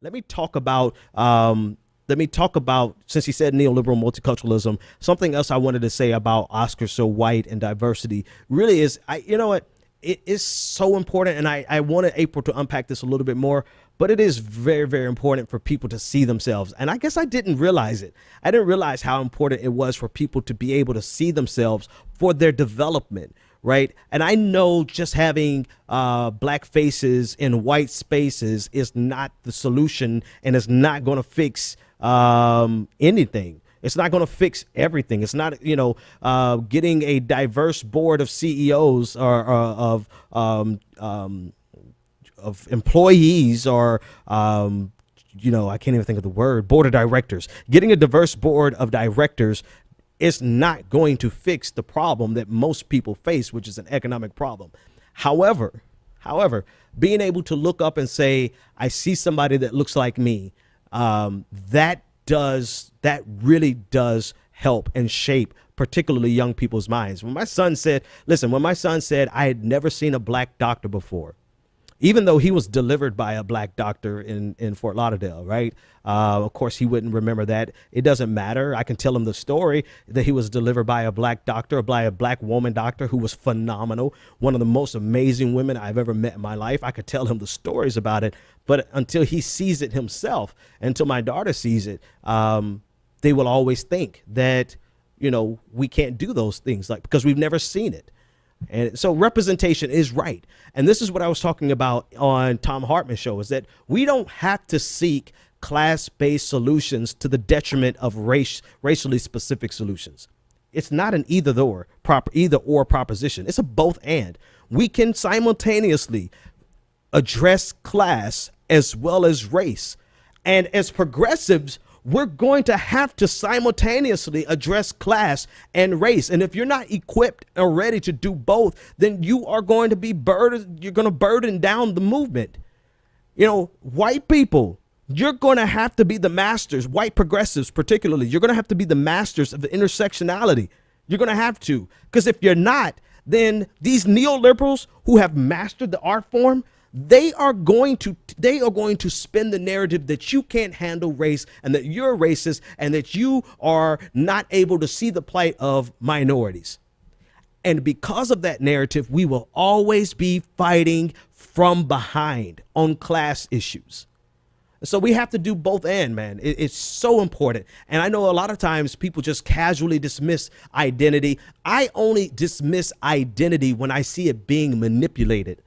let me talk about since he said neoliberal multiculturalism, something else I wanted to say about Oscars So White and diversity really is, you know what, it is so important. And I wanted April to unpack this a little bit more, but it is very, very important for people to see themselves. And I guess I didn't realize it. I didn't realize how important it was for people to be able to see themselves for their development. Right. And I know just having black faces in white spaces is not the solution, and it's not going to fix anything. It's not going to fix everything. It's not, getting a diverse board of CEOs or of employees or, I can't even think of the word, board of directors. Getting a diverse board of directors is not going to fix the problem that most people face, which is an economic problem. However, being able to look up and say, I see somebody that looks like me, that really does help and shape particularly young people's minds. When my son said I had never seen a black doctor before, even though he was delivered by a black doctor in Fort Lauderdale, right? Of course, he wouldn't remember that. It doesn't matter. I can tell him the story that he was delivered by a black doctor, by a black woman doctor who was phenomenal. One of the most amazing women I've ever met in my life. I could tell him the stories about it. But until he sees it himself, until my daughter sees it, they will always think that, we can't do those things because we've never seen it. And so representation is right. And this is what I was talking about on Tom Hartman's show, is that we don't have to seek class-based solutions to the detriment of racially specific solutions. It's not an either or proposition. It's a both and. We can simultaneously address class as well as race. And as progressives, we're going to have to simultaneously address class and race. And if you're not equipped or ready to do both, then you are going to be you're going to burden down the movement. White people, you're going to have to be the masters, white progressives particularly, you're going to have to be the masters of the intersectionality. You're going to have to, because if you're not, then these neoliberals who have mastered the art form, they are going to spin the narrative that you can't handle race and that you're racist and that you are not able to see the plight of minorities. And because of that narrative, we will always be fighting from behind on class issues. So we have to do both and, man. It's so important. And I know a lot of times people just casually dismiss identity. I only dismiss identity when I see it being manipulated.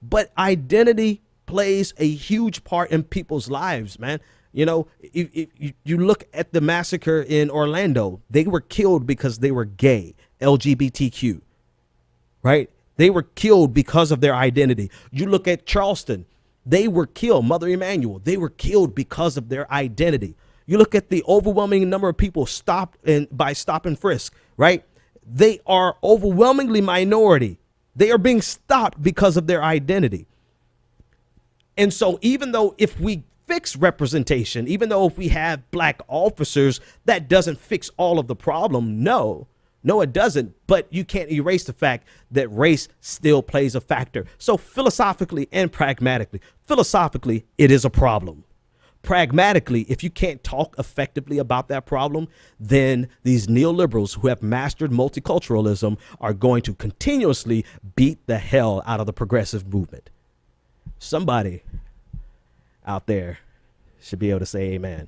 But identity plays a huge part in people's lives, man. If you look at the massacre in Orlando, they were killed because they were gay, LGBTQ, right? They were killed because of their identity. You look at Charleston, they were killed, Mother Emanuel, they were killed because of their identity. You look at the overwhelming number of people stopped by stop and frisk, right? They are overwhelmingly minority. They are being stopped because of their identity. And so even though if we fix representation, even though if we have black officers, that doesn't fix all of the problem. No, it doesn't. But you can't erase the fact that race still plays a factor. So philosophically and pragmatically, it is a problem. Pragmatically, if you can't talk effectively about that problem, then these neoliberals who have mastered multiculturalism are going to continuously beat the hell out of the progressive movement. Somebody out there should be able to say amen.